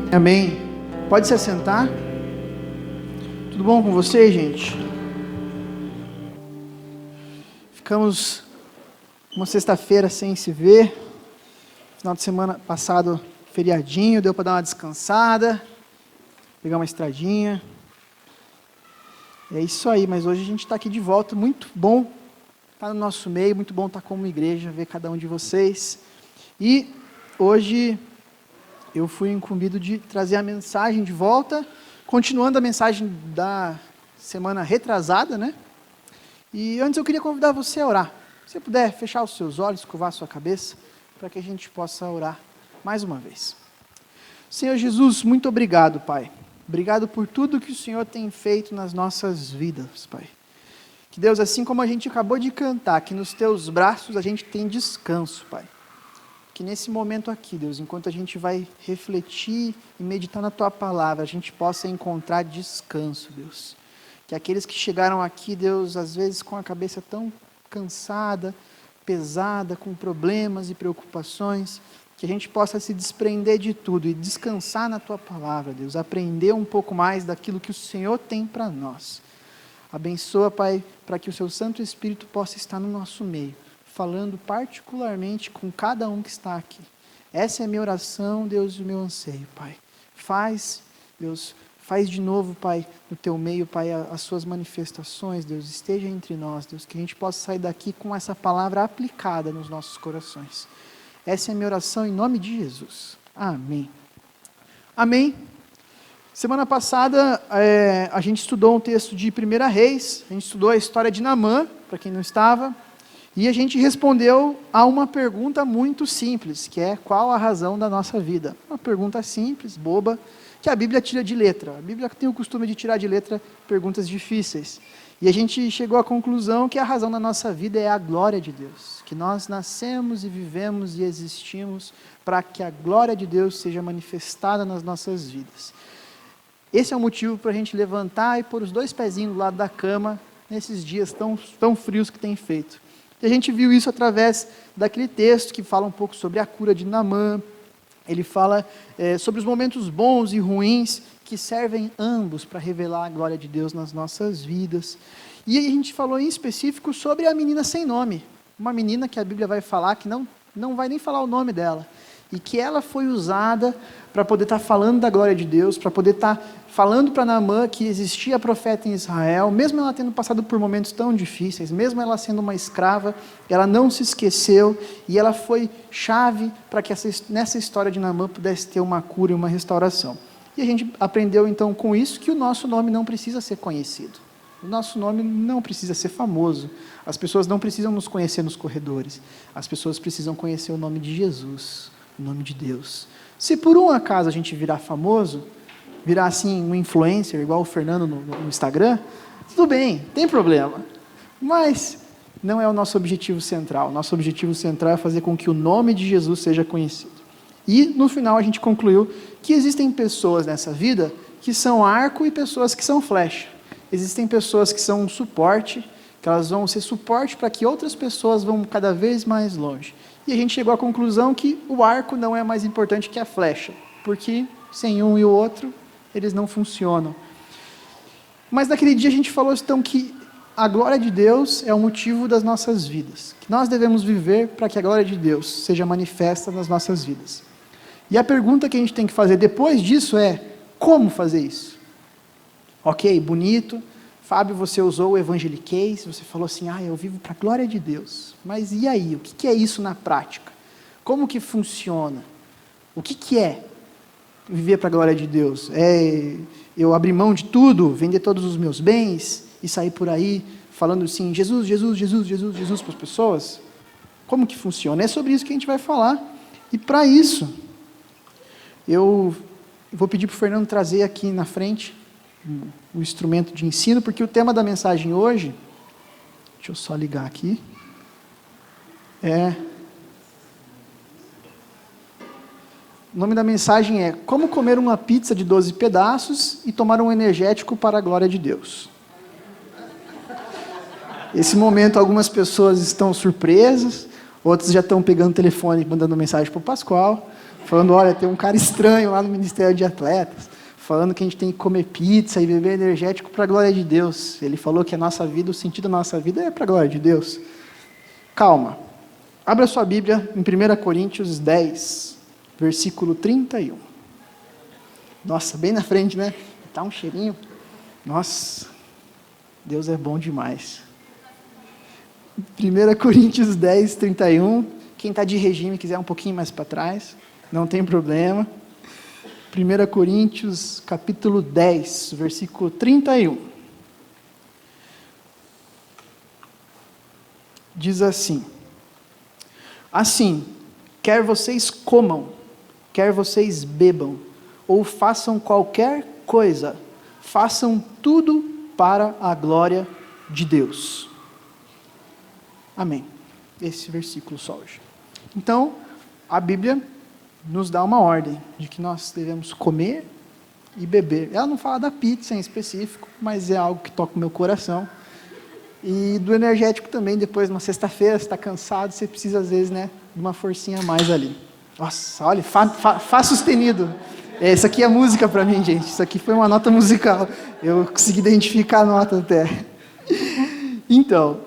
Amém. Pode se assentar. Tudo bom com vocês, gente? Ficamos uma sexta-feira sem se ver. Final de semana passado, feriadinho, deu para dar uma descansada, pegar uma estradinha. É isso aí, mas hoje a gente está aqui de volta. Muito bom estar no nosso meio, muito bom estar como igreja, ver cada um de vocês. E hoje eu fui incumbido de trazer a mensagem de volta, continuando a mensagem da semana retrasada, né? E antes eu queria convidar você a orar. Se você puder fechar os seus olhos, curvar a sua cabeça, para que a gente possa orar mais uma vez. Senhor Jesus, muito obrigado, Pai. Obrigado por tudo que o Senhor tem feito nas nossas vidas, Pai. Que Deus, assim como a gente acabou de cantar, que nos teus braços a gente tem descanso, Pai. Que nesse momento aqui, Deus, enquanto a gente vai refletir e meditar na Tua palavra, a gente possa encontrar descanso, Deus. Que aqueles que chegaram aqui, Deus, às vezes com a cabeça tão cansada, pesada, com problemas e preocupações, que a gente possa se desprender de tudo e descansar na Tua palavra, Deus. Aprender um pouco mais daquilo que o Senhor tem para nós. Abençoa, Pai, para que o Seu Santo Espírito possa estar no nosso meio, falando particularmente com cada um que está aqui. Essa é a minha oração, Deus, e o meu anseio, Pai. Faz, Deus, faz de novo, Pai, no Teu meio, Pai, as Suas manifestações, Deus, esteja entre nós, Deus, que a gente possa sair daqui com essa palavra aplicada nos nossos corações. Essa é a minha oração em nome de Jesus. Amém. Amém. Semana passada, a gente estudou um texto de 1 Reis, a gente estudou a história de Naamã, para quem não estava, e a gente respondeu a uma pergunta muito simples, que é: qual a razão da nossa vida? Uma pergunta simples, boba, que a Bíblia tira de letra. A Bíblia tem o costume de tirar de letra perguntas difíceis. E a gente chegou à conclusão que a razão da nossa vida é a glória de Deus, que nós nascemos e vivemos e existimos para que a glória de Deus seja manifestada nas nossas vidas. Esse é o motivo para a gente levantar e pôr os dois pezinhos do lado da cama nesses dias tão frios que tem feito. E a gente viu isso através daquele texto que fala um pouco sobre a cura de Naamã. Ele fala sobre os momentos bons e ruins que servem ambos para revelar a glória de Deus nas nossas vidas. E aí a gente falou em específico sobre a menina sem nome. Uma menina que a Bíblia vai falar que não vai nem falar o nome dela. E que ela foi usada para poder estar falando da glória de Deus, para poder estar falando para Naamã que existia profeta em Israel, mesmo ela tendo passado por momentos tão difíceis, mesmo ela sendo uma escrava, ela não se esqueceu e ela foi chave para que nessa história de Naamã pudesse ter uma cura e uma restauração. E a gente aprendeu então com isso que o nosso nome não precisa ser conhecido. O nosso nome não precisa ser famoso. As pessoas não precisam nos conhecer nos corredores. As pessoas precisam conhecer o nome de Jesus, o nome de Deus. Se por um acaso a gente virar famoso, virar assim um influencer, igual o Fernando no Instagram, tudo bem, tem problema. Mas não é o nosso objetivo central. O nosso objetivo central é fazer com que o nome de Jesus seja conhecido. E no final a gente concluiu que existem pessoas nessa vida que são arco e pessoas que são flecha. Existem pessoas que são um suporte, que elas vão ser suporte para que outras pessoas vão cada vez mais longe. E a gente chegou à conclusão que o arco não é mais importante que a flecha, porque sem um e o outro, eles não funcionam. Mas naquele dia a gente falou então que a glória de Deus é o motivo das nossas vidas, que nós devemos viver para que a glória de Deus seja manifesta nas nossas vidas. E a pergunta que a gente tem que fazer depois disso é: como fazer isso? Ok, bonito. Fábio, você usou o evangeliquez, você falou assim: eu vivo para a glória de Deus. Mas e aí? O que é isso na prática? Como que funciona? O que é viver para a glória de Deus? É eu abrir mão de tudo, vender todos os meus bens e sair por aí falando assim: Jesus, Jesus, Jesus, Jesus, Jesus para as pessoas? Como que funciona? É sobre isso que a gente vai falar. E para isso, eu vou pedir para o Fernando trazer aqui na frente o instrumento de ensino, porque o tema da mensagem hoje, deixa eu só ligar aqui, o nome da mensagem é: como comer uma pizza de 12 pedaços e tomar um energético para a glória de Deus. Esse momento algumas pessoas estão surpresas, outras já estão pegando o telefone e mandando mensagem para o Pascoal, falando, olha, tem um cara estranho lá no Ministério de Atletas, falando que a gente tem que comer pizza e beber energético para a glória de Deus. Ele falou que a nossa vida, o sentido da nossa vida é para a glória de Deus. Calma. Abra sua Bíblia em 1 Coríntios 10, versículo 31. Nossa, bem na frente, né? Tá um cheirinho. Nossa, Deus é bom demais. 1 Coríntios 10, 31. Quem está de regime quiser um pouquinho mais para trás, não tem problema. 1 Coríntios, capítulo 10, versículo 31. Diz assim: assim, quer vocês comam, quer vocês bebam, ou façam qualquer coisa, façam tudo para a glória de Deus. Amém. Esse versículo só hoje. Então, a Bíblia nos dá uma ordem de que nós devemos comer e beber. Ela não fala da pizza em específico, mas é algo que toca o meu coração. E do energético também, depois, numa sexta-feira, você está cansado, você precisa, às vezes, né, de uma forcinha a mais ali. Nossa, olha, Fá sustenido. Essa aqui é música para mim, gente. Isso aqui foi uma nota musical. Eu consegui identificar a nota até. Então,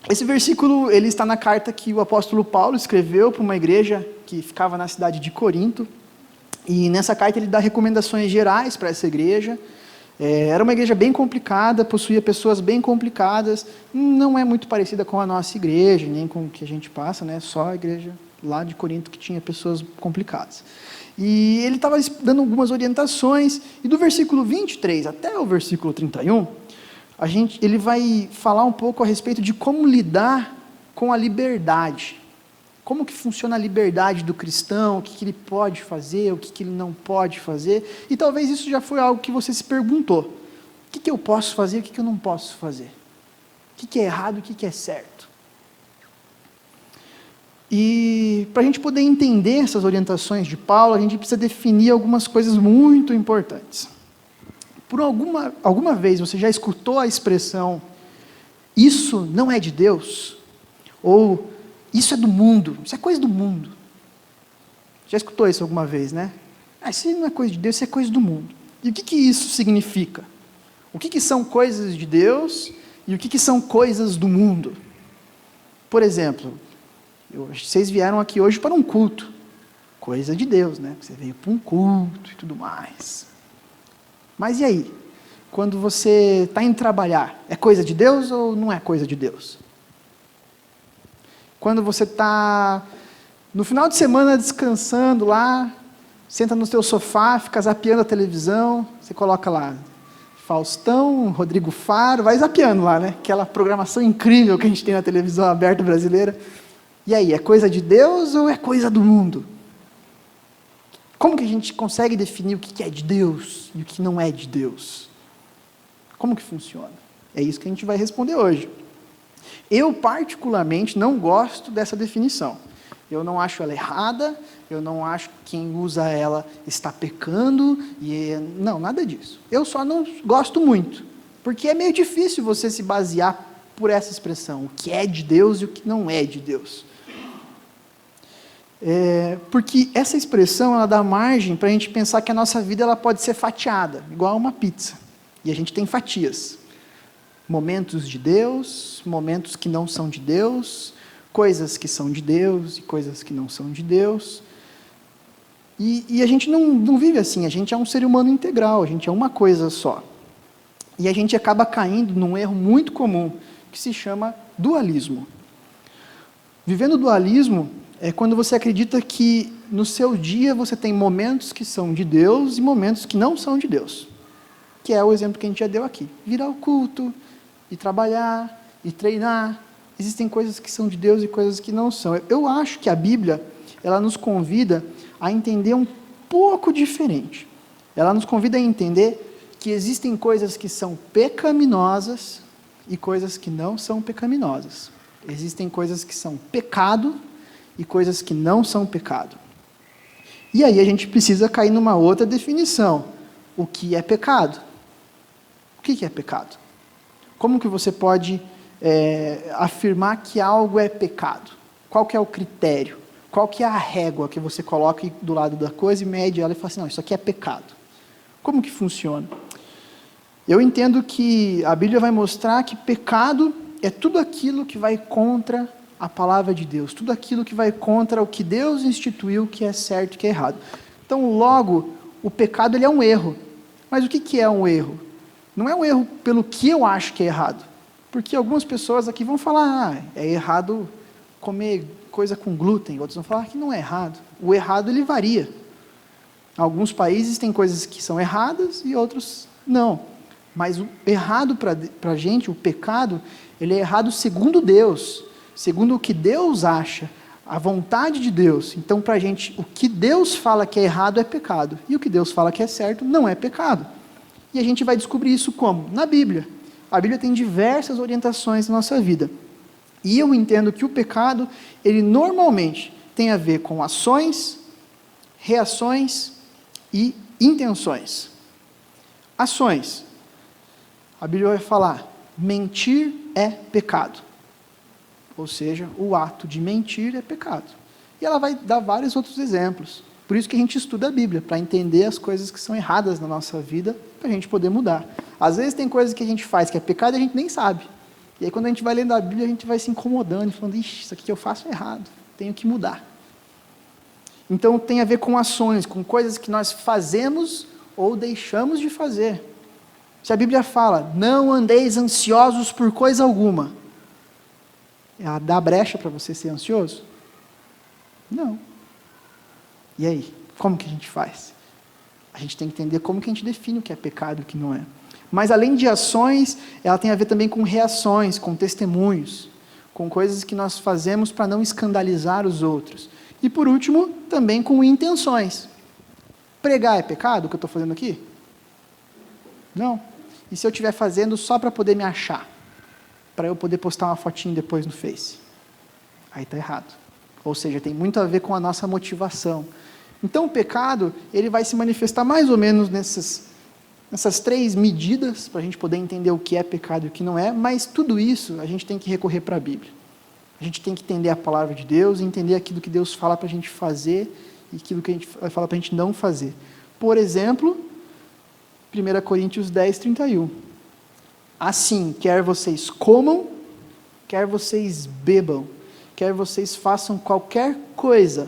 esse versículo, ele está na carta que o apóstolo Paulo escreveu para uma igreja que ficava na cidade de Corinto. E nessa carta ele dá recomendações gerais para essa igreja. Era uma igreja bem complicada, possuía pessoas bem complicadas. Não é muito parecida com a nossa igreja, nem com o que a gente passa, né? Só a igreja lá de Corinto que tinha pessoas complicadas. E ele estava dando algumas orientações. E do versículo 23 até o versículo 31... ele vai falar um pouco a respeito de como lidar com a liberdade. Como que funciona a liberdade do cristão, o que ele pode fazer, o que ele não pode fazer. E talvez isso já foi algo que você se perguntou. O que eu posso fazer e o que eu não posso fazer? O que é errado e o que é certo? E para a gente poder entender essas orientações de Paulo, a gente precisa definir algumas coisas muito importantes. Por alguma vez você já escutou a expressão, isso não é de Deus? Ou, isso é do mundo, isso é coisa do mundo. Já escutou isso alguma vez, né? Isso não é coisa de Deus, isso é coisa do mundo. E o que isso significa? O que são coisas de Deus e o que são coisas do mundo? Por exemplo, vocês vieram aqui hoje para um culto. Coisa de Deus, né? Você veio para um culto e tudo mais. Mas e aí? Quando você está indo trabalhar, é coisa de Deus ou não é coisa de Deus? Quando você está no final de semana descansando lá, senta no seu sofá, fica zapeando a televisão, você coloca lá Faustão, Rodrigo Faro, vai zapeando lá, né? Aquela programação incrível que a gente tem na televisão aberta brasileira. E aí, é coisa de Deus ou é coisa do mundo? Como que a gente consegue definir o que é de Deus e o que não é de Deus? Como que funciona? É isso que a gente vai responder hoje. Eu, particularmente, não gosto dessa definição. Eu não acho ela errada, eu não acho que quem usa ela está pecando, não, nada disso. Eu só não gosto muito, porque é meio difícil você se basear por essa expressão, o que é de Deus e o que não é de Deus. Porque essa expressão ela dá margem para a gente pensar que a nossa vida ela pode ser fatiada, igual uma pizza. E a gente tem fatias. Momentos de Deus, momentos que não são de Deus, coisas que são de Deus e coisas que não são de Deus. E a gente não vive assim, a gente é um ser humano integral, a gente é uma coisa só. E a gente acaba caindo num erro muito comum, que se chama dualismo. Vivendo o dualismo é quando você acredita que no seu dia você tem momentos que são de Deus e momentos que não são de Deus. Que é o exemplo que a gente já deu aqui. Vir ao culto, e trabalhar, e treinar. Existem coisas que são de Deus e coisas que não são. Eu acho que a Bíblia, ela nos convida a entender um pouco diferente. Ela nos convida a entender que existem coisas que são pecaminosas e coisas que não são pecaminosas. Existem coisas que são pecado e coisas que não são pecado. E aí a gente precisa cair numa outra definição. O que é pecado? O que é pecado? Como que você pode afirmar que algo é pecado? Qual que é o critério? Qual que é a régua que você coloca do lado da coisa e mede ela e fala assim, não, isso aqui é pecado. Como que funciona? Eu entendo que a Bíblia vai mostrar que pecado é tudo aquilo que vai contra a palavra de Deus, tudo aquilo que vai contra o que Deus instituiu que é certo e que é errado. Então, logo, o pecado ele é um erro. Mas o que é um erro? Não é um erro pelo que eu acho que é errado. Porque algumas pessoas aqui vão falar, é errado comer coisa com glúten, outros vão falar que não é errado. O errado ele varia. Alguns países têm coisas que são erradas e outros não. Mas o errado para a gente, o pecado, ele é errado segundo Deus, segundo o que Deus acha, a vontade de Deus. Então, para a gente, o que Deus fala que é errado é pecado. E o que Deus fala que é certo não é pecado. E a gente vai descobrir isso como? Na Bíblia. A Bíblia tem diversas orientações na nossa vida. E eu entendo que o pecado, ele normalmente tem a ver com ações, reações e intenções. Ações. A Bíblia vai falar, mentir é pecado. Ou seja, o ato de mentir é pecado. E ela vai dar vários outros exemplos. Por isso que a gente estuda a Bíblia, para entender as coisas que são erradas na nossa vida, para a gente poder mudar. Às vezes tem coisas que a gente faz que é pecado e a gente nem sabe. E aí quando a gente vai lendo a Bíblia, a gente vai se incomodando, e falando, ixi, isso aqui que eu faço é errado, tenho que mudar. Então tem a ver com ações, com coisas que nós fazemos ou deixamos de fazer. Se a Bíblia fala, não andeis ansiosos por coisa alguma, ela dá brecha para você ser ansioso? Não. E aí, como que a gente faz? A gente tem que entender como que a gente define o que é pecado e o que não é. Mas além de ações, ela tem a ver também com reações, com testemunhos, com coisas que nós fazemos para não escandalizar os outros. E por último, também com intenções. Pregar é pecado, o que eu estou fazendo aqui? Não. E se eu estiver fazendo só para poder me achar? Para eu poder postar uma fotinho depois no Face? Aí está errado. Ou seja, tem muito a ver com a nossa motivação. Então o pecado, ele vai se manifestar mais ou menos nessas 3 medidas, para a gente poder entender o que é pecado e o que não é, mas tudo isso a gente tem que recorrer para a Bíblia. A gente tem que entender a palavra de Deus, entender aquilo que Deus fala para a gente fazer e aquilo que a gente fala para a gente não fazer. Por exemplo, 1 Coríntios 10, 31. Assim, quer vocês comam, quer vocês bebam, quer vocês façam qualquer coisa,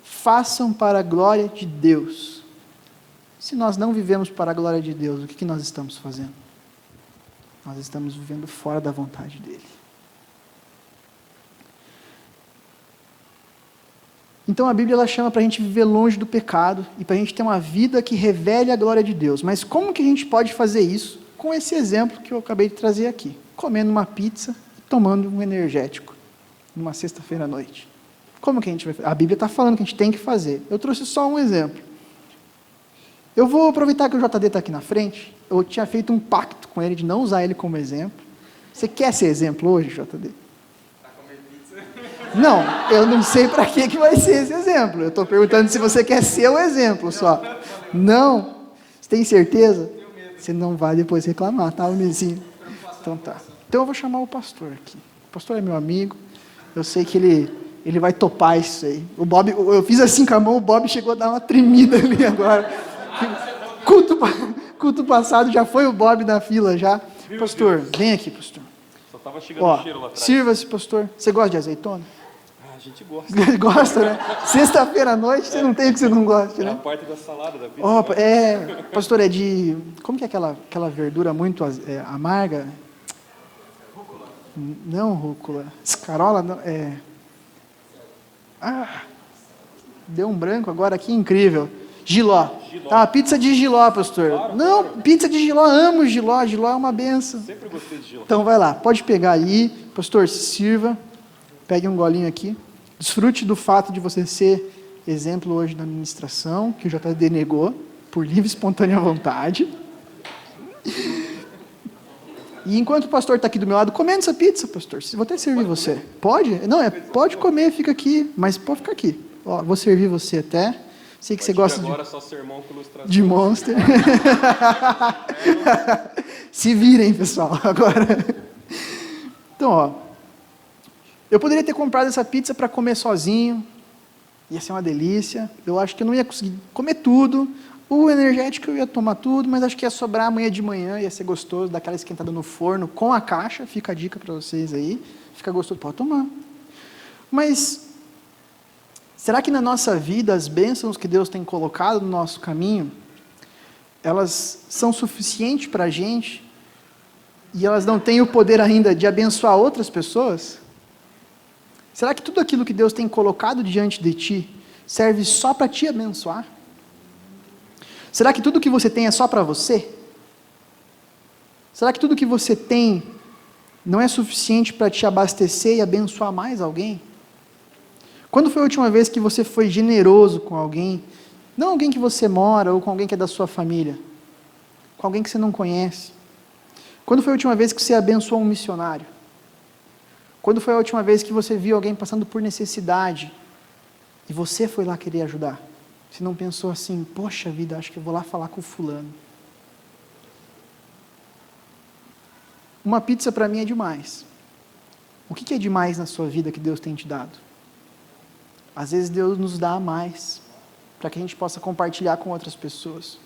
façam para a glória de Deus. Se nós não vivemos para a glória de Deus, o que nós estamos fazendo? Nós estamos vivendo fora da vontade dEle. Então a Bíblia ela chama para a gente viver longe do pecado e para a gente ter uma vida que revele a glória de Deus. Mas como que a gente pode fazer isso? Com esse exemplo que eu acabei de trazer aqui. Comendo uma pizza e tomando um energético, numa sexta-feira à noite. Como que a gente vai fazer? A Bíblia está falando que a gente tem que fazer. Eu trouxe só um exemplo. Eu vou aproveitar que o JD está aqui na frente. Eu tinha feito um pacto com ele de não usar ele como exemplo. Você quer ser exemplo hoje, JD? Não, eu não sei para que vai ser esse exemplo. Eu estou perguntando se você quer ser o exemplo só. Não? Você tem certeza? Você não vai depois reclamar, tá, Almezinho? Então tá. Então eu vou chamar o pastor aqui. O pastor é meu amigo. Eu sei que ele vai topar isso aí. O Bob, eu fiz assim com a mão, o Bob chegou a dar uma tremida ali agora. Culto passado já foi o Bob na fila já. Pastor, vem aqui, pastor. Só estava chegando o cheiro lá atrás. Sirva-se, pastor. Você gosta de azeitona? A gente gosta. Gosta, né? Sexta-feira à noite, você não tem o que você não gosta, né? É a parte da salada da pizza. Pastor, é de... Como que é aquela verdura muito amarga? Rúcula. Não, rúcula. Escarola, não, deu um branco agora aqui, incrível. Jiló. Ah, pizza de jiló, pastor. Claro, não, claro. Pizza de jiló, amo jiló. Jiló é uma benção. Sempre gostei de jiló. Então vai lá, pode pegar aí. Pastor, se sirva. Pegue um golinho aqui. Desfrute do fato de você ser exemplo hoje na ministração, que o JD negou, por livre e espontânea vontade. E enquanto o pastor está aqui do meu lado, comendo essa pizza, pastor. Vou até servir você. Pode? Não, pode comer, fica aqui. Mas pode ficar aqui. Ó, vou servir você até. Sei que você gosta agora só sermão com ilustração. de Monster. Se virem, pessoal, agora. Então, ó. Eu poderia ter comprado essa pizza para comer sozinho, Ia ser uma delícia. Eu acho que eu não ia conseguir comer tudo. O energético eu ia tomar tudo, mas acho que ia sobrar amanhã de manhã, ia ser gostoso, daquela esquentada no forno, com a caixa, fica a dica para vocês aí. Fica gostoso, pode tomar. Mas, será que na nossa vida, as bênçãos que Deus tem colocado no nosso caminho, elas são suficientes para a gente, e elas não têm o poder ainda de abençoar outras pessoas? Será que tudo aquilo que Deus tem colocado diante de ti, serve só para te abençoar? Será que tudo que você tem é só para você? Será que tudo que você tem não é suficiente para te abastecer e abençoar mais alguém? Quando foi a última vez que você foi generoso com alguém? Não alguém que você mora ou com alguém que é da sua família. Com alguém que você não conhece. Quando foi a última vez que você abençoou um missionário? Quando foi a última vez que você viu alguém passando por necessidade e você foi lá querer ajudar? Você não pensou assim, poxa vida, acho que eu vou lá falar com o fulano. Uma pizza para mim é demais. O que é demais na sua vida que Deus tem te dado? Às vezes Deus nos dá mais, para que a gente possa compartilhar com outras pessoas.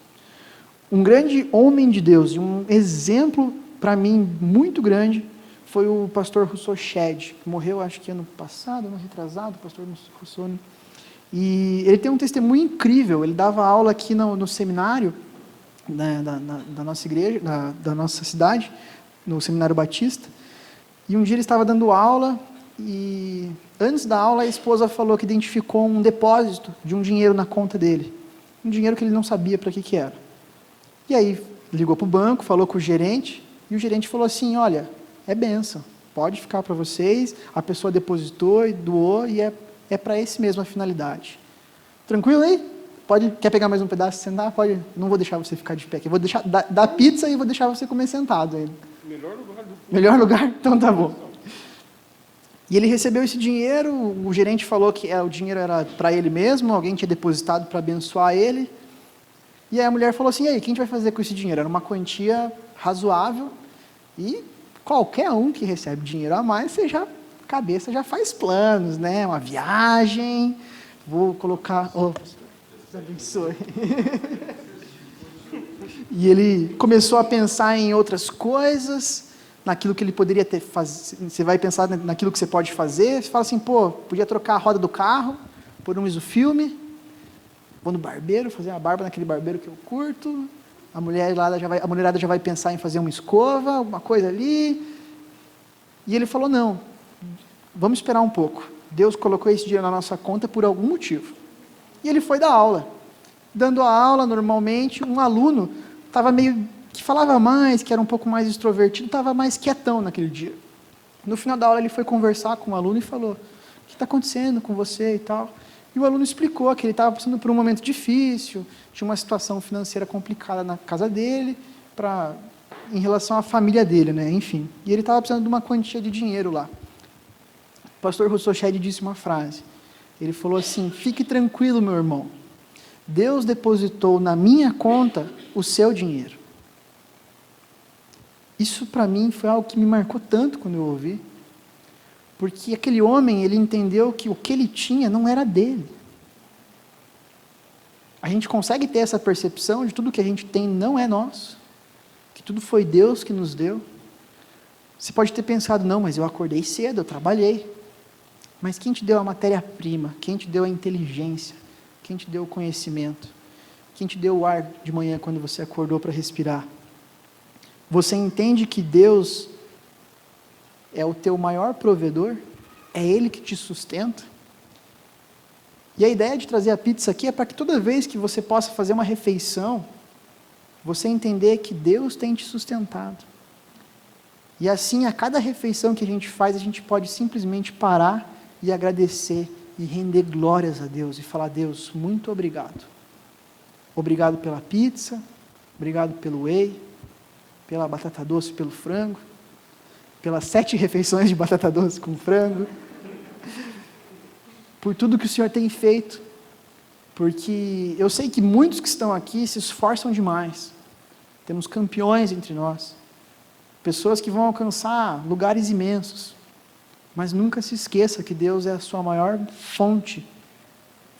Um grande homem de Deus, e um exemplo para mim muito grande, foi o pastor Rousseau Shedd, que morreu acho que ano passado, ano retrasado, o pastor Rousseau. E ele tem um testemunho incrível. Ele dava aula aqui no seminário da nossa igreja, da nossa cidade, no Seminário Batista, e um dia ele estava dando aula, e antes da aula a esposa falou que identificou um depósito de um dinheiro na conta dele, um dinheiro que ele não sabia para que era. E aí ligou para o banco, falou com o gerente, e o gerente falou assim, olha, é bênção, pode ficar para vocês, a pessoa depositou e doou, e é para esse mesmo a finalidade. Tranquilo aí? Quer pegar mais um pedaço e sentar? Pode, não vou deixar você ficar de pé aqui. Eu vou deixar dar pizza e vou deixar você comer sentado aí. Melhor lugar do... Melhor lugar? Então tá bom. E ele recebeu esse dinheiro, o gerente falou que o dinheiro era para ele mesmo, alguém tinha depositado para abençoar ele. E aí a mulher falou assim, e aí, o que a gente vai fazer com esse dinheiro? Era uma quantia razoável, e qualquer um que recebe dinheiro a mais, cabeça já faz planos, né? Uma viagem, vou colocar... Oh, Deus abençoe. E ele começou a pensar em outras coisas, naquilo que ele poderia ter fazer. Você vai pensar naquilo que você pode fazer, você fala assim, podia trocar a roda do carro, por um isofilme, vou no barbeiro, fazer uma barba naquele barbeiro que eu curto, a mulherada já vai pensar em fazer uma escova, alguma coisa ali. E ele falou, não, vamos esperar um pouco. Deus colocou esse dinheiro na nossa conta por algum motivo. E ele foi dar aula. Dando a aula, normalmente, um aluno estava que falava mais, que era um pouco mais extrovertido, estava mais quietão naquele dia. No final da aula, ele foi conversar com o aluno e falou, o que está acontecendo com você e tal? E o aluno explicou que ele estava passando por um momento difícil, tinha uma situação financeira complicada na casa dele, em relação à família dele, né? Enfim. E ele estava precisando de uma quantia de dinheiro lá. O pastor Rousseau Shedd disse uma frase. Ele falou assim, fique tranquilo, meu irmão. Deus depositou na minha conta o seu dinheiro. Isso para mim foi algo que me marcou tanto quando eu ouvi. Porque aquele homem, ele entendeu que o que ele tinha não era dele. A gente consegue ter essa percepção de tudo que a gente tem não é nosso. Que tudo foi Deus que nos deu. Você pode ter pensado, não, mas eu acordei cedo, eu trabalhei. Mas quem te deu a matéria-prima? Quem te deu a inteligência? Quem te deu o conhecimento? Quem te deu o ar de manhã quando você acordou para respirar? Você entende que Deus é o teu maior provedor? É Ele que te sustenta? E a ideia de trazer a pizza aqui é para que toda vez que você possa fazer uma refeição, você entender que Deus tem te sustentado. E assim, a cada refeição que a gente faz, a gente pode simplesmente parar e agradecer e render glórias a Deus e falar, Deus, muito obrigado. Obrigado pela pizza, obrigado pelo whey, pela batata doce, pelo frango, pelas 7 refeições de batata doce com frango, por tudo que o Senhor tem feito, porque eu sei que muitos que estão aqui se esforçam demais, temos campeões entre nós, pessoas que vão alcançar lugares imensos, mas nunca se esqueça que Deus é a sua maior fonte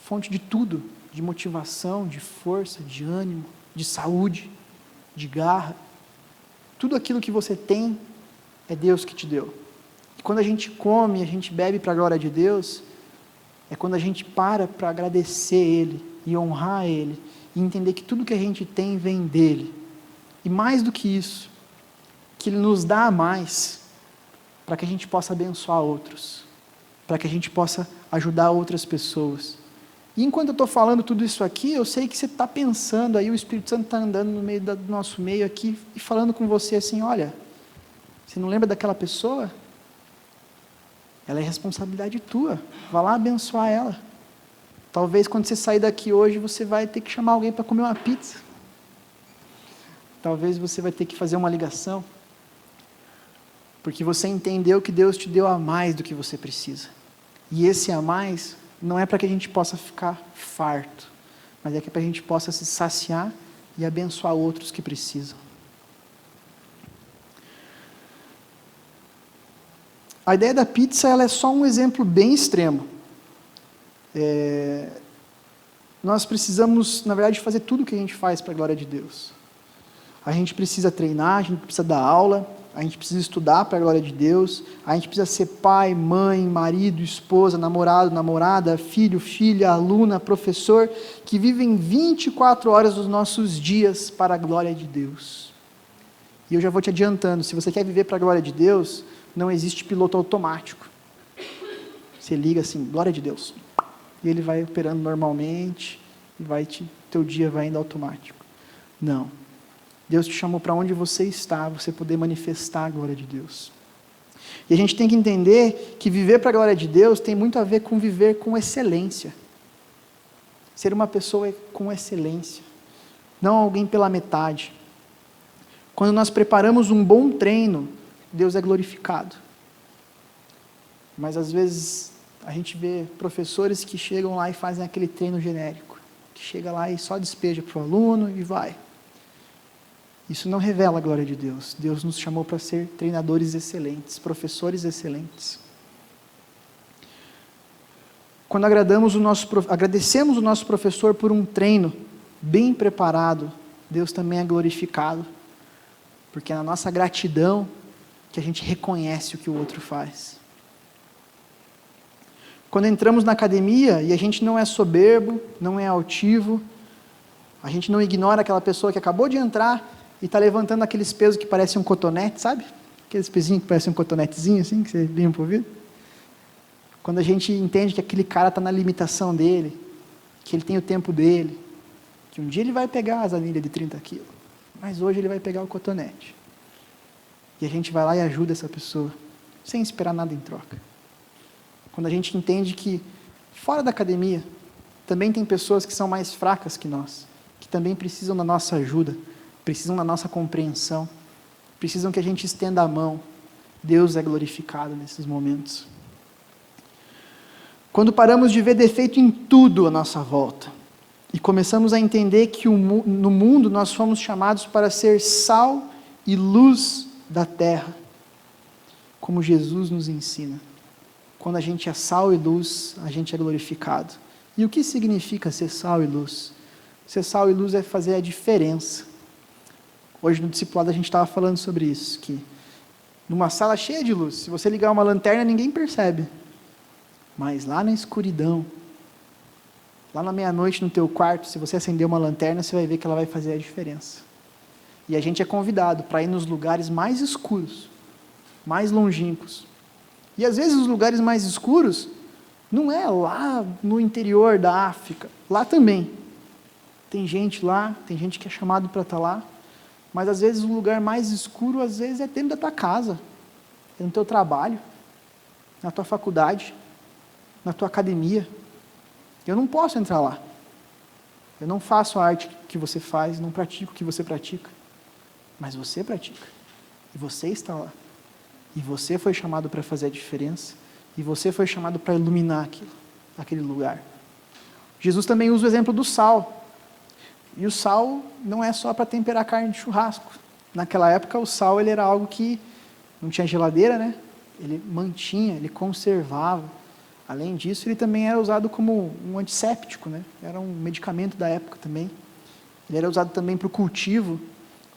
fonte de tudo, de motivação, de força, de ânimo, de saúde, de garra. Tudo aquilo que você tem é Deus que te deu. E quando a gente come, a gente bebe para a glória de Deus, é quando a gente para agradecer Ele e honrar Ele e entender que tudo que a gente tem vem dEle. E mais do que isso, que Ele nos dá mais para que a gente possa abençoar outros, para que a gente possa ajudar outras pessoas. E enquanto eu estou falando tudo isso aqui, eu sei que você está pensando aí, o Espírito Santo está andando no meio do nosso meio aqui e falando com você assim, olha, você não lembra daquela pessoa? Ela é responsabilidade tua, vá lá abençoar ela. Talvez quando você sair daqui hoje, você vai ter que chamar alguém para comer uma pizza. Talvez você vai ter que fazer uma ligação, porque você entendeu que Deus te deu a mais do que você precisa. E esse a mais não é para que a gente possa ficar farto, mas é que para a gente possa se saciar e abençoar outros que precisam. A ideia da pizza ela é só um exemplo bem extremo. Nós precisamos, na verdade, fazer tudo o que a gente faz para a glória de Deus. A gente precisa treinar, a gente precisa dar aula, a gente precisa estudar para a glória de Deus, a gente precisa ser pai, mãe, marido, esposa, namorado, namorada, filho, filha, aluna, professor, que vivem 24 horas dos nossos dias para a glória de Deus. E eu já vou te adiantando, se você quer viver para a glória de Deus, não existe piloto automático. Você liga assim, glória de Deus, e ele vai operando normalmente, e teu dia vai indo automático. Não. Deus te chamou para onde você está, você poder manifestar a glória de Deus. E a gente tem que entender que viver para a glória de Deus tem muito a ver com viver com excelência. Ser uma pessoa com excelência, não alguém pela metade. Quando nós preparamos um bom treino, Deus é glorificado. Mas às vezes a gente vê professores que chegam lá e fazem aquele treino genérico, que chega lá e só despeja para o aluno e vai. Isso não revela a glória de Deus. Deus nos chamou para ser treinadores excelentes, professores excelentes. Quando agradecemos o nosso professor por um treino bem preparado, Deus também é glorificado, porque é na nossa gratidão que a gente reconhece o que o outro faz. Quando entramos na academia e a gente não é soberbo, não é altivo, a gente não ignora aquela pessoa que acabou de entrar e está levantando aqueles pesos que parecem um cotonete, sabe? Aqueles pezinhos que parecem um cotonetezinho, assim, que você limpa o ouvido. Quando a gente entende que aquele cara está na limitação dele, que ele tem o tempo dele, que um dia ele vai pegar as anilhas de 30 quilos, mas hoje ele vai pegar o cotonete. E a gente vai lá e ajuda essa pessoa, sem esperar nada em troca. Quando a gente entende que, fora da academia, também tem pessoas que são mais fracas que nós, que também precisam da nossa ajuda, precisam da nossa compreensão, precisam que a gente estenda a mão. Deus é glorificado nesses momentos. Quando paramos de ver defeito em tudo à nossa volta, e começamos a entender que no mundo nós fomos chamados para ser sal e luz da terra, como Jesus nos ensina. Quando a gente é sal e luz, a gente é glorificado. E o que significa ser sal e luz? Ser sal e luz é fazer a diferença. Hoje no discipulado a gente estava falando sobre isso, que numa sala cheia de luz, se você ligar uma lanterna ninguém percebe, mas lá na escuridão, lá na meia-noite no teu quarto, se você acender uma lanterna, você vai ver que ela vai fazer a diferença. E a gente é convidado para ir nos lugares mais escuros, mais longínquos. E às vezes os lugares mais escuros não é lá no interior da África, lá também. Tem gente lá, tem gente que é chamado para estar lá, mas às vezes o lugar mais escuro, às vezes é dentro da tua casa, é no teu trabalho, na tua faculdade, na tua academia. Eu não posso entrar lá. Eu não faço a arte que você faz, não pratico o que você pratica. Mas você pratica. E você está lá. E você foi chamado para fazer a diferença. E você foi chamado para iluminar aquele lugar. Jesus também usa o exemplo do sal. E o sal não é só para temperar carne de churrasco. Naquela época o sal ele era algo que não tinha geladeira, né? Ele mantinha, ele conservava Além disso, ele também era usado como um antisséptico, né? Era um medicamento da época também. Ele era usado também para o cultivo,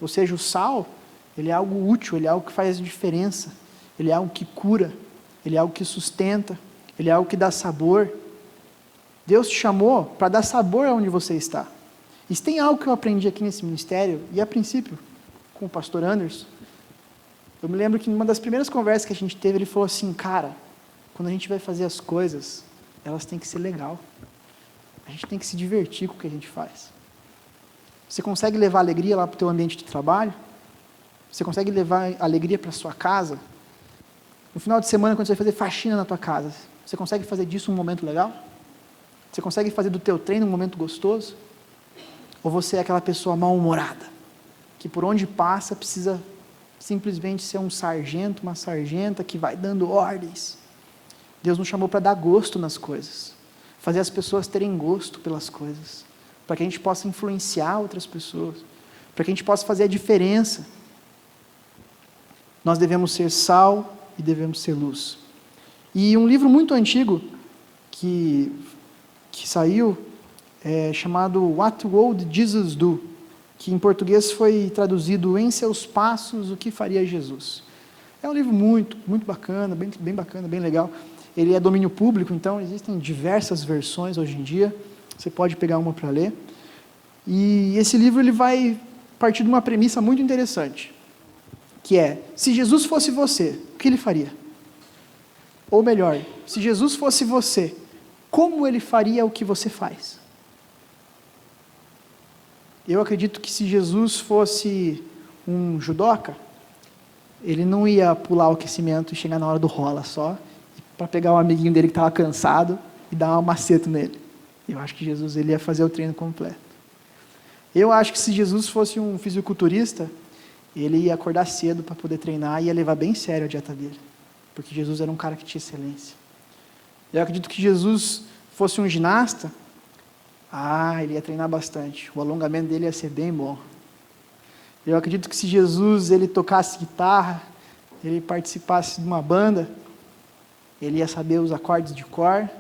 ou seja, o sal, ele é algo útil, ele é algo que faz diferença, ele é algo que cura, ele é algo que sustenta, ele é algo que dá sabor. Deus te chamou para dar sabor aonde você está. E se tem algo que eu aprendi aqui nesse ministério, e a princípio, com o pastor Anderson, eu me lembro que numa das primeiras conversas que a gente teve, ele falou assim, cara, quando a gente vai fazer as coisas, elas têm que ser legal. A gente tem que se divertir com o que a gente faz. Você consegue levar alegria lá para o teu ambiente de trabalho? Você consegue levar alegria para a sua casa? No final de semana, quando você vai fazer faxina na tua casa, você consegue fazer disso um momento legal? Você consegue fazer do teu treino um momento gostoso? Ou você é aquela pessoa mal-humorada, que por onde passa precisa simplesmente ser um sargento, uma sargenta que vai dando ordens? Deus nos chamou para dar gosto nas coisas, fazer as pessoas terem gosto pelas coisas, para que a gente possa influenciar outras pessoas, para que a gente possa fazer a diferença. Nós devemos ser sal e devemos ser luz. E um livro muito antigo que saiu, chamado What Would Jesus Do? Que em português foi traduzido Em Seus Passos, o que faria Jesus? É um livro muito, muito bacana, bem bacana, bem legal. Ele é domínio público, então existem diversas versões hoje em dia. Você pode pegar uma para ler. E esse livro ele vai partir de uma premissa muito interessante, que é, se Jesus fosse você, o que ele faria? Ou melhor, se Jesus fosse você, como ele faria o que você faz? Eu acredito que se Jesus fosse um judoca, ele não ia pular o aquecimento e chegar na hora do rola só, para pegar um amiguinho dele que estava cansado e dar um macete nele. Eu acho que Jesus ele ia fazer o treino completo. Eu acho que se Jesus fosse um fisiculturista, ele ia acordar cedo para poder treinar e ia levar bem sério a dieta dele, porque Jesus era um cara que tinha excelência. Eu acredito que Jesus fosse um ginasta, ele ia treinar bastante, o alongamento dele ia ser bem bom. Eu acredito que se Jesus ele tocasse guitarra, ele participasse de uma banda, ele ia saber os acordes de cor,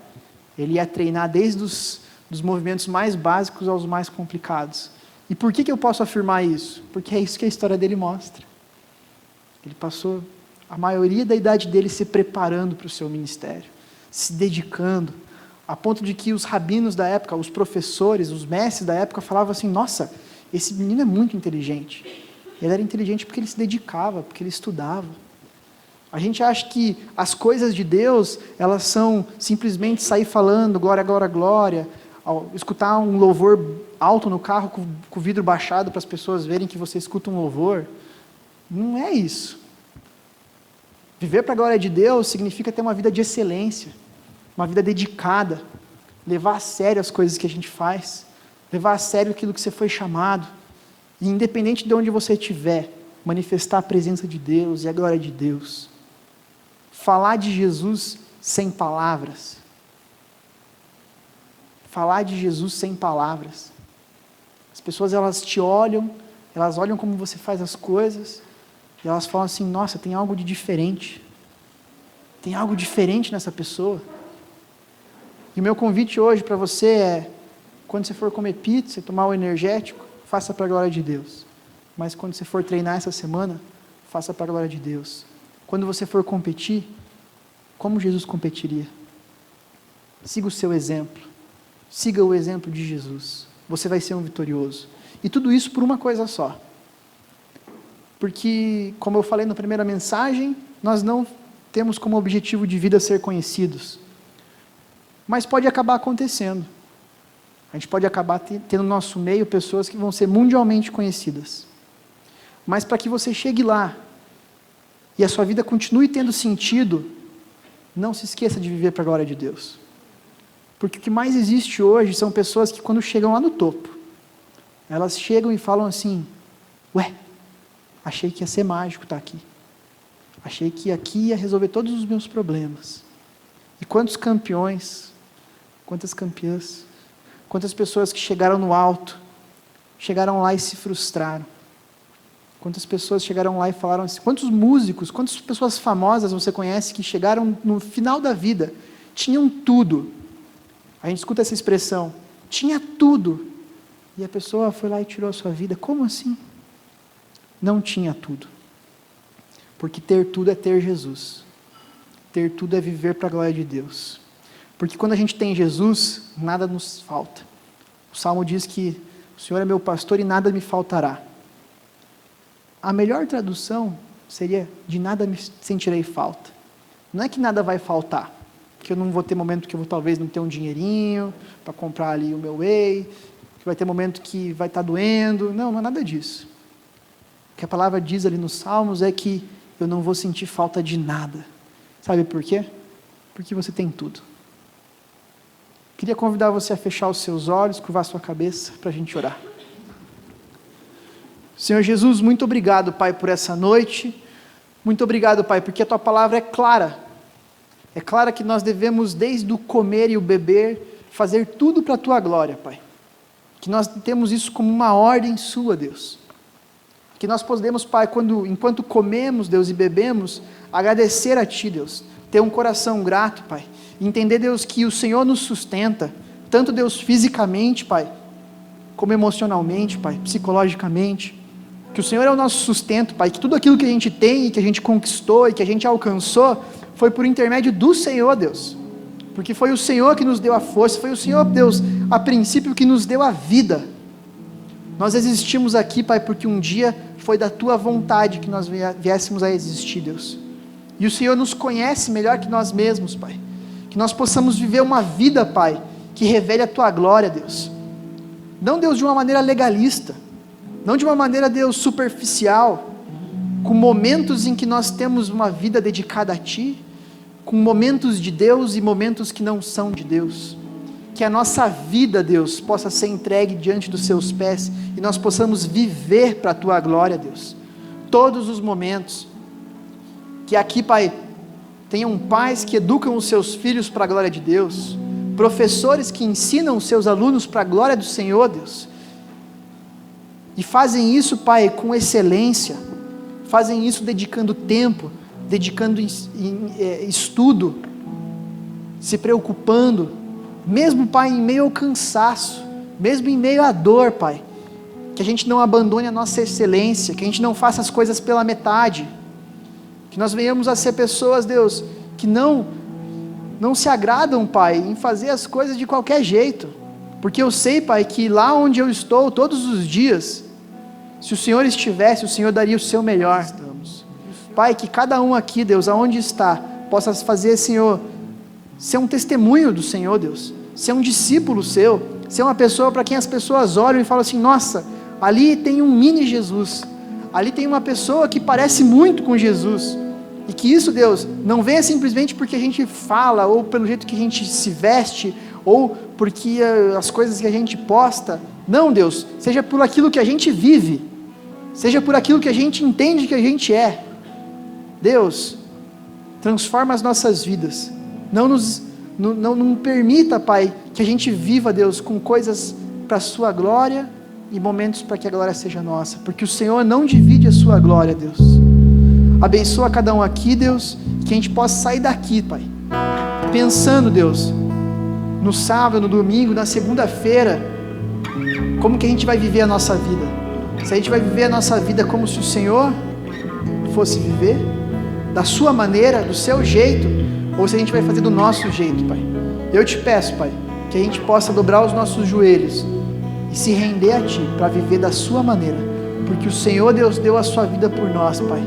ele ia treinar desde dos movimentos mais básicos aos mais complicados. E por que eu posso afirmar isso? Porque é isso que a história dele mostra. Ele passou a maioria da idade dele se preparando para o seu ministério, se dedicando, a ponto de que os rabinos da época, os professores, os mestres da época falavam assim, nossa, esse menino é muito inteligente. Ele era inteligente porque ele se dedicava, porque ele estudava. A gente acha que as coisas de Deus, elas são simplesmente sair falando, glória, glória, glória, escutar um louvor alto no carro com o vidro baixado para as pessoas verem que você escuta um louvor. Não é isso. Viver para a glória de Deus significa ter uma vida de excelência, uma vida dedicada, levar a sério as coisas que a gente faz, levar a sério aquilo que você foi chamado, e independente de onde você estiver, manifestar a presença de Deus e a glória de Deus. Falar de Jesus sem palavras. Falar de Jesus sem palavras. As pessoas, elas te olham, elas olham como você faz as coisas, e elas falam assim, nossa, tem algo de diferente. Tem algo diferente nessa pessoa. E o meu convite hoje para você é, quando você for comer pizza e tomar o energético, faça para a glória de Deus. Mas quando você for treinar essa semana, faça para a glória de Deus. Quando você for competir, como Jesus competiria? Siga o seu exemplo. Siga o exemplo de Jesus. Você vai ser um vitorioso. E tudo isso por uma coisa só. Porque, como eu falei na primeira mensagem, nós não temos como objetivo de vida ser conhecidos. Mas pode acabar acontecendo. A gente pode acabar tendo no nosso meio pessoas que vão ser mundialmente conhecidas. Mas para que você chegue lá, e a sua vida continue tendo sentido, não se esqueça de viver para a glória de Deus. Porque o que mais existe hoje são pessoas que quando chegam lá no topo, elas chegam e falam assim, achei que ia ser mágico estar aqui. Achei que aqui ia resolver todos os meus problemas. E quantos campeões, quantas campeãs, quantas pessoas que chegaram no alto, chegaram lá e se frustraram. Quantas pessoas chegaram lá e falaram assim, quantos músicos, quantas pessoas famosas você conhece que chegaram no final da vida tinham tudo. A gente escuta essa expressão, tinha tudo. E a pessoa foi lá e tirou a sua vida. Como assim? Não tinha tudo. Porque ter tudo é ter Jesus. Ter tudo é viver para a glória de Deus. Porque quando a gente tem Jesus, nada nos falta. O Salmo diz que o Senhor é meu pastor e nada me faltará. A melhor tradução seria, de nada me sentirei falta. Não é que nada vai faltar, que eu não vou ter momento que eu vou talvez não ter um dinheirinho para comprar ali o meu whey, que vai ter momento que vai estar doendo. Não, não é nada disso. O que a palavra diz ali nos Salmos é que eu não vou sentir falta de nada. Sabe por quê? Porque você tem tudo. Queria convidar você a fechar os seus olhos, curvar a sua cabeça para a gente orar. Senhor Jesus, muito obrigado, Pai, por essa noite. Muito obrigado, Pai, porque a Tua palavra é clara. É clara que nós devemos, desde o comer e o beber, fazer tudo para a Tua glória, Pai. Que nós temos isso como uma ordem Sua, Deus. Que nós podemos, Pai, enquanto comemos, Deus, e bebemos, agradecer a Ti, Deus. Ter um coração grato, Pai. Entender, Deus, que o Senhor nos sustenta, tanto, Deus, fisicamente, Pai, como emocionalmente, Pai, psicologicamente. Que o Senhor é o nosso sustento, Pai, que tudo aquilo que a gente tem, e que a gente conquistou, e que a gente alcançou, foi por intermédio do Senhor, Deus. Porque foi o Senhor que nos deu a força, foi o Senhor, Deus, a princípio, que nos deu a vida. Nós existimos aqui, Pai, porque um dia foi da Tua vontade que nós viéssemos a existir, Deus. E o Senhor nos conhece melhor que nós mesmos, Pai. Que nós possamos viver uma vida, Pai, que revele a Tua glória, Deus. Não, Deus, de uma maneira legalista. Não de uma maneira, Deus, superficial. Com momentos em que nós temos uma vida dedicada a Ti. Com momentos de Deus e momentos que não são de Deus. Que a nossa vida, Deus, possa ser entregue diante dos Seus pés. E nós possamos viver para a Tua glória, Deus. Todos os momentos. Que aqui, Pai, tenham pais que educam os seus filhos para a glória de Deus, professores que ensinam os seus alunos para a glória do Senhor, Deus, e fazem isso, Pai, com excelência, fazem isso dedicando tempo, dedicando estudo, se preocupando, mesmo, Pai, em meio ao cansaço, mesmo em meio à dor, Pai, que a gente não abandone a nossa excelência, que a gente não faça as coisas pela metade, que nós venhamos a ser pessoas, Deus, que não se agradam, Pai, em fazer as coisas de qualquer jeito, porque eu sei, Pai, que lá onde eu estou, todos os dias, se o Senhor estivesse, o Senhor daria o seu melhor. Pai, que cada um aqui, Deus, aonde está, possa fazer, Senhor, ser um testemunho do Senhor, Deus, ser um discípulo Seu, ser uma pessoa para quem as pessoas olham e falam assim, nossa, ali tem um mini Jesus, ali tem uma pessoa que parece muito com Jesus. E que isso, Deus, não venha simplesmente porque a gente fala, ou pelo jeito que a gente se veste, ou porque as coisas que a gente posta. Não, Deus, seja por aquilo que a gente vive, seja por aquilo que a gente entende que a gente é. Deus, transforma as nossas vidas. Não permita, Pai, que a gente viva, Deus, com coisas para a Sua glória e momentos para que a glória seja nossa. Porque o Senhor não divide a Sua glória, Deus. Abençoa cada um aqui, Deus, que a gente possa sair daqui, Pai, pensando, Deus, no sábado, no domingo, na segunda-feira, como que a gente vai viver a nossa vida. Se a gente vai viver a nossa vida como se o Senhor fosse viver, da Sua maneira, do Seu jeito, ou se a gente vai fazer do nosso jeito, Pai. Eu te peço, Pai, que a gente possa dobrar os nossos joelhos e se render a Ti, para viver da Sua maneira, porque o Senhor, Deus, deu a Sua vida por nós, Pai.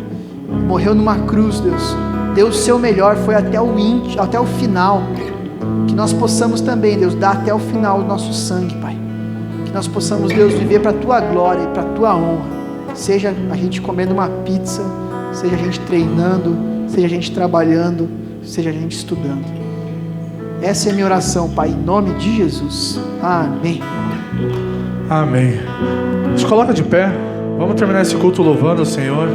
Morreu numa cruz, Deus, deu o Seu melhor, foi até o final, que nós possamos também, Deus, dar até o final o nosso sangue, Pai, que nós possamos, Deus, viver para a Tua glória e para a Tua honra, seja a gente comendo uma pizza, seja a gente treinando, seja a gente trabalhando, seja a gente estudando. Essa é a minha oração, Pai, em nome de Jesus, amém. Amém. Se coloca de pé. Vamos terminar esse culto louvando ao Senhor.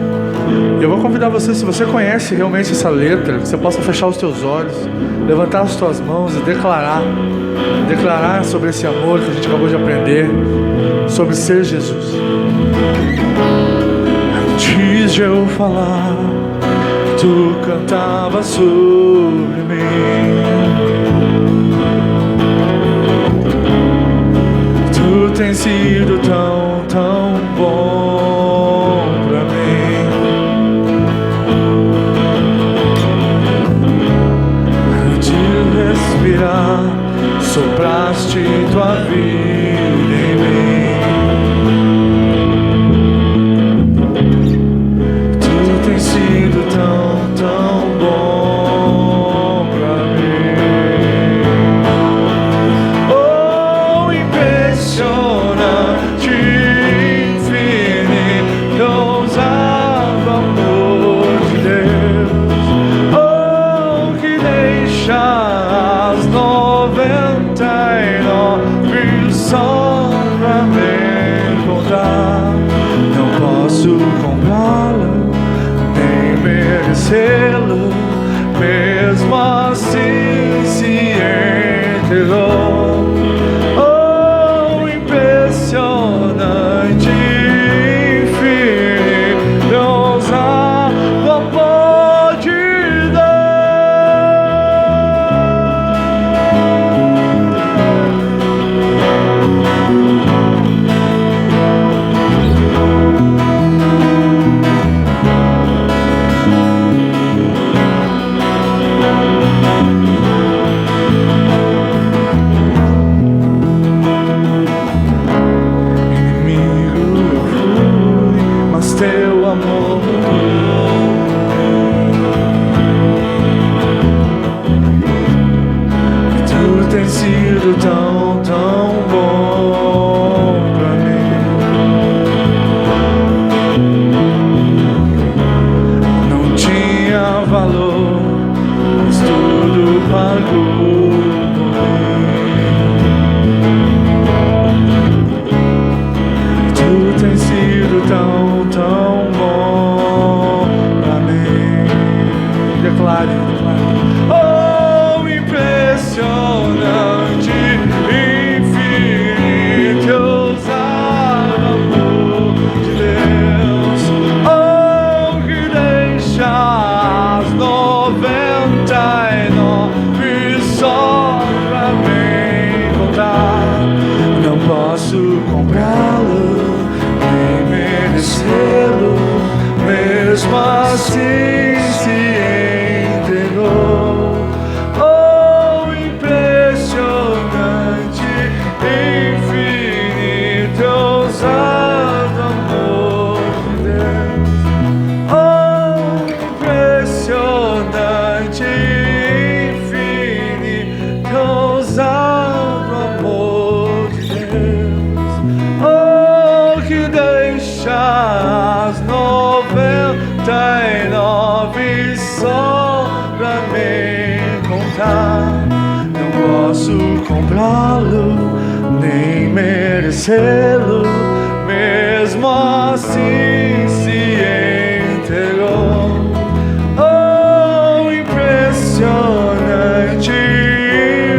Eu vou convidar você, se você conhece realmente essa letra, que você possa fechar os teus olhos, levantar as tuas mãos e declarar sobre esse amor que a gente acabou de aprender, sobre ser Jesus. Antes de eu falar, Tu cantava sobre mim. Tu tens sido tão, tão bom pra mim. De respirar, sopraste tua vida em mim. Tu tens sido tão, tão bom pra mim. Oh, impressionante, infinito, ousado amor de Deus. Oh, que deixa as 99 só pra me encontrar. Não posso comprá-lo, nem merecê-lo, mesmo assim se entregou. Oh, impressionante, infinito, ousado amor de teu amor. Tu tens sido tão, tão bom pra mim. Não tinha valor, mas tudo pagou por mim. Tu tens sido tão, tão bom pra mim. Declare, declare. Oh, impressionante, infinito, ousado amor de Deus. Oh, que deixa as 99 só pra me encontrar. Não posso comprá-lo, mesmo assim se entregou. Oh, impressionante, infinito, ousado amor de Deus. Oh, impressionante, infinito, ousado amor de Deus. Oh, que deixa as 99 só pra me contar. Não posso comprá-lo, nem merecê-lo, mesmo assim se entregou. Oh, impressionante,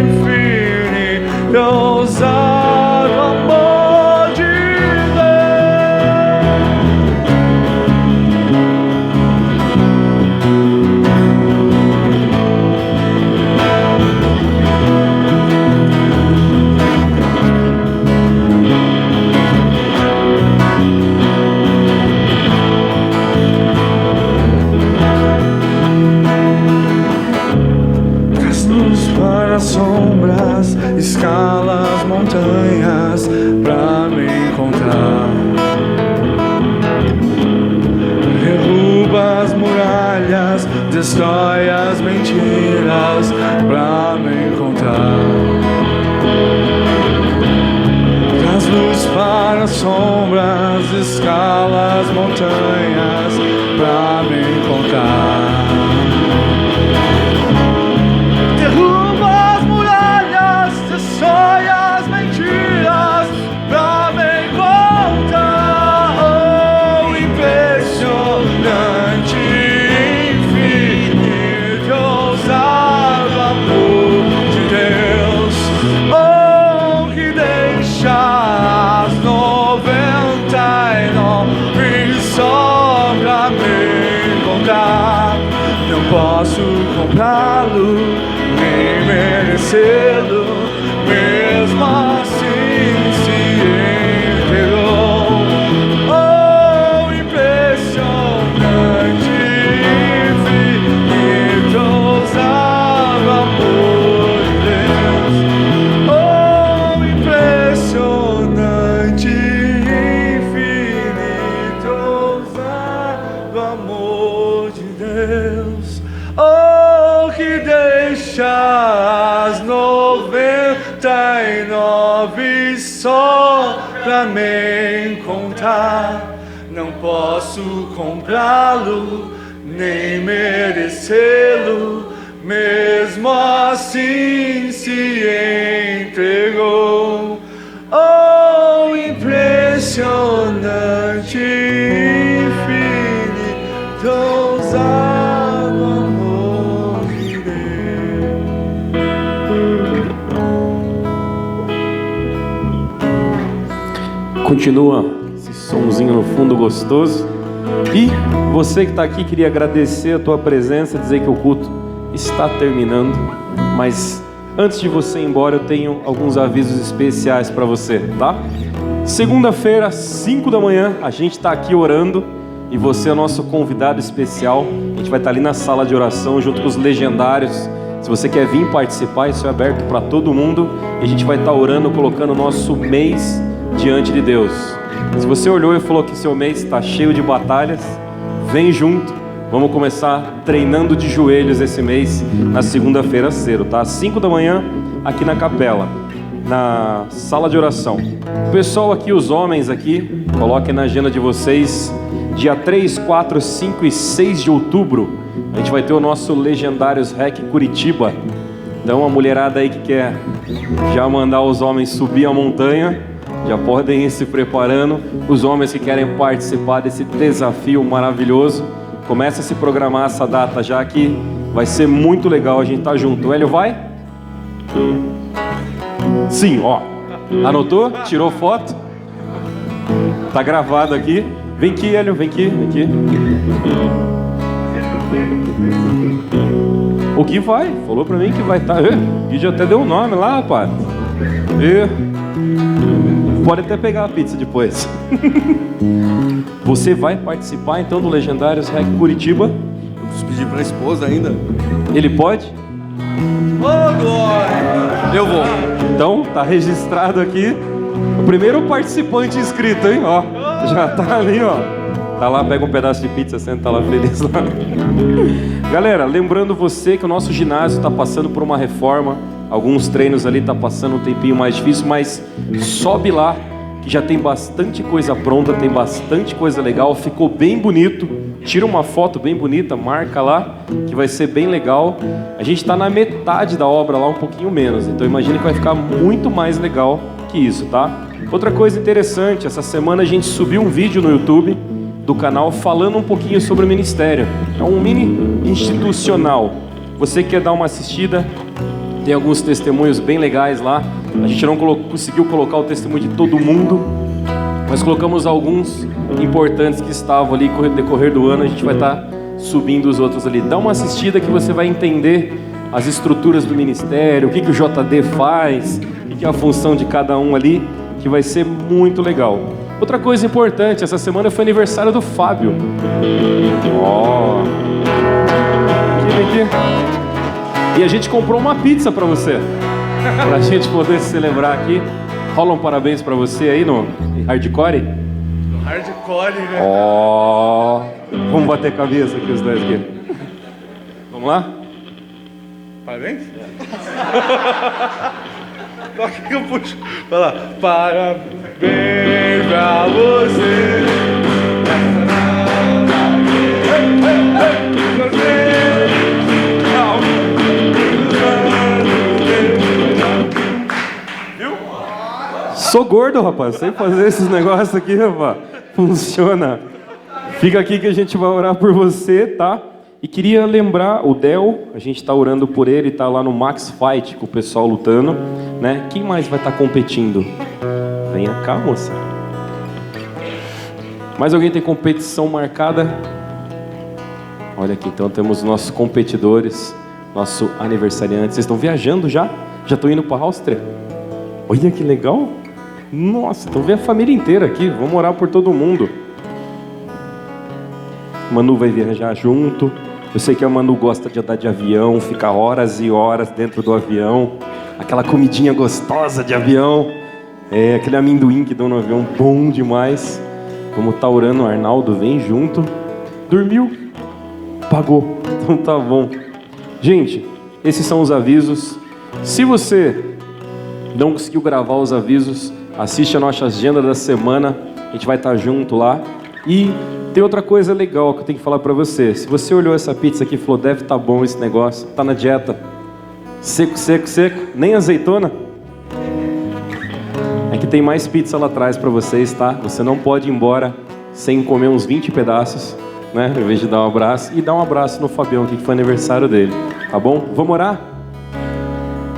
infinito, ousado amor de sombras, escala as montanhas pra me encontrar. Derruba as muralhas, destrói as mentiras pra me encontrar. Traz luz para as sombras, escala as montanhas pra me encontrar. Só pra me encontrar. posso comprá-lo, nem merecê-lo, mesmo assim se entregou. Oh, impressionante, infinito, ousado amor de Deus. Oh, impressionante, infinito, ousado amor de Deus. Oh, que deixa as 99 só pra me encontrar. Não posso comprá-lo, nem merecê-lo, mesmo assim se entregou. Oh, impressionante, infinito, ousado amor de Deus. Continua esse somzinho no fundo gostoso. E você que está aqui, queria agradecer a tua presença, dizer que o culto está terminando. Mas antes de você ir embora, eu tenho alguns avisos especiais para você, tá? Segunda-feira, 5 da manhã, a gente está aqui orando e você é o nosso convidado especial. A gente vai estar ali na sala de oração junto com os legendários. Se você quer vir participar, isso é aberto para todo mundo. E a gente vai estar orando, colocando o nosso mês diante de Deus. Se você olhou e falou que seu mês está cheio de batalhas, vem junto. Vamos começar treinando de joelhos esse mês na segunda-feira cedo, tá? Às 5 da manhã, aqui na capela, na sala de oração. O pessoal aqui, os homens aqui, coloquem na agenda de vocês, dia 3, 4, 5 e 6 de outubro, a gente vai ter o nosso Legendários Rec Curitiba. Então a mulherada aí que quer já mandar os homens subir a montanha, já podem ir se preparando. Os homens que querem participar desse desafio maravilhoso, começa a se programar essa data já, que vai ser muito legal a gente estar junto. O Hélio vai? Sim, ó. Anotou? Tirou foto? Tá gravado aqui. Vem aqui, Hélio, vem aqui, vem aqui. O Gui vai, falou pra mim que vai estar. O Gui já até deu um nome lá, rapaz. Pode até pegar a pizza depois. Você vai participar então do Legendários Rec Curitiba? Eu preciso pedir pra esposa ainda. Ele pode? Ô, glória! Eu vou. Então, tá registrado aqui o primeiro participante inscrito, hein? Ó, já tá ali, ó. Tá lá, pega um pedaço de pizza, senta lá feliz lá. Galera, lembrando você que o nosso ginásio está passando por uma reforma. Alguns treinos ali tá passando um tempinho mais difícil, mas sobe lá, que já tem bastante coisa pronta, tem bastante coisa legal, ficou bem bonito. Tira uma foto bem bonita, marca lá, que vai ser bem legal. A gente está na metade da obra lá, um pouquinho menos, então imagina que vai ficar muito mais legal que isso, tá? Outra coisa interessante, essa semana a gente subiu um vídeo no YouTube do canal falando um pouquinho sobre o ministério. É um mini institucional. Você quer dar uma assistida? Tem alguns testemunhos bem legais lá. A gente não conseguiu colocar o testemunho de todo mundo, mas colocamos alguns importantes que estavam ali no decorrer do ano. A gente vai estar subindo os outros ali. Dá uma assistida que você vai entender as estruturas do ministério, o que o JD faz, o que é a função de cada um ali, que vai ser muito legal. Outra coisa importante, essa semana foi aniversário do Fábio. Ó, aqui. E a gente comprou uma pizza pra você, pra gente poder se celebrar aqui. Rola um parabéns pra você aí no hardcore. No hardcore, né? Ó, vamos bater cabeça aqui os dois aqui. Vamos lá? Parabéns? Qual que eu puxo? Vai lá. Parabéns pra você. Sou gordo, rapaz. Sei fazer esses negócios aqui, rapaz. Funciona. Fica aqui que a gente vai orar por você, tá? E queria lembrar o Del, a gente tá orando por ele, tá lá no Max Fight com o pessoal lutando, né? Quem mais vai estar competindo? Venha cá, moça. Mais alguém tem competição marcada? Olha aqui, então temos nossos competidores, nosso aniversariante. Vocês estão viajando já? Já estão indo para a Áustria? Olha que legal! Nossa, então vem a família inteira aqui, vamos orar por todo mundo. Manu vai viajar junto. Eu sei que a Manu gosta de andar de avião, ficar horas e horas dentro do avião. Aquela comidinha gostosa de avião. Aquele amendoim que dão no avião, bom demais. Vamos estar orando, o Arnaldo vem junto. Dormiu? Pagou. Então tá bom. Gente, esses são os avisos. Se você não conseguiu gravar os avisos, assiste a nossa agenda da semana. A gente vai estar junto lá. E tem outra coisa legal que eu tenho que falar pra você. Se você olhou essa pizza aqui e falou, deve estar bom esse negócio, tá na dieta. Seco, seco, seco. Nem azeitona. É que tem mais pizza lá atrás pra vocês, tá? Você não pode ir embora sem comer uns 20 pedaços, né? Em vez de dar um abraço. E dar um abraço no Fabião aqui, que foi aniversário dele. Tá bom? Vamos orar?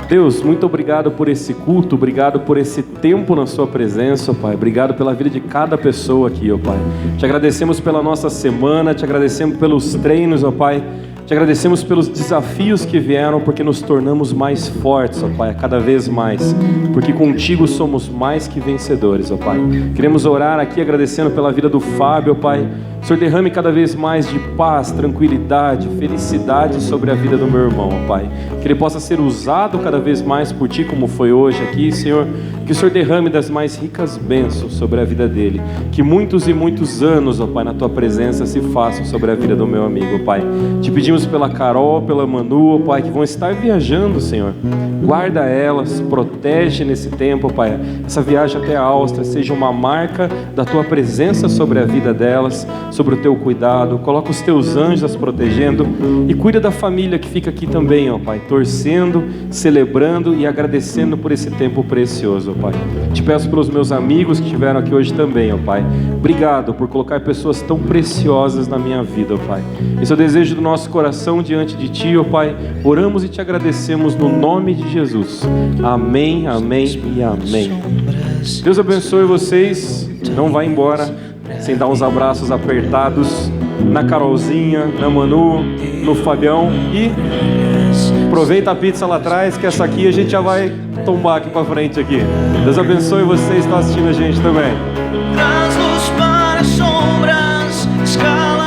Deus, muito obrigado por esse culto, obrigado por esse tempo na sua presença, ó Pai. Obrigado pela vida de cada pessoa aqui, ó Pai. Te agradecemos pela nossa semana, te agradecemos pelos treinos, ó Pai. Te agradecemos pelos desafios que vieram, porque nos tornamos mais fortes, ó Pai, cada vez mais. Porque contigo somos mais que vencedores, ó Pai. Queremos orar aqui agradecendo pela vida do Fábio, ó Pai. O Senhor derrame cada vez mais de paz, tranquilidade, felicidade sobre a vida do meu irmão, ó Pai. Que ele possa ser usado cada vez mais por Ti, como foi hoje aqui, Senhor. Que o Senhor derrame das mais ricas bênçãos sobre a vida dele. Que muitos e muitos anos, ó Pai, na Tua presença se façam sobre a vida do meu amigo, ó Pai. Te pedimos pela Carol, pela Manu, ó Pai, que vão estar viajando, Senhor. Guarda elas, protege nesse tempo, ó Pai. Essa viagem até a Áustria seja uma marca da Tua presença sobre a vida delas, sobre o Teu cuidado. Coloca os Teus anjos as protegendo e cuida da família que fica aqui também, ó Pai, torcendo, celebrando e agradecendo por esse tempo precioso, ó Pai. Te peço pelos meus amigos que estiveram aqui hoje também, ó Pai. Obrigado por colocar pessoas tão preciosas na minha vida, ó Pai. Esse é o desejo do nosso coração diante de Ti, ó Pai. Oramos e Te agradecemos no nome de Jesus. Amém, amém e amém. Deus abençoe vocês. Não vá embora sem dar uns abraços apertados na Carolzinha, na Manu, no Fabião. E aproveita a pizza lá atrás, que essa aqui a gente já vai tombar aqui pra frente aqui. Deus abençoe vocês que estão assistindo a gente também.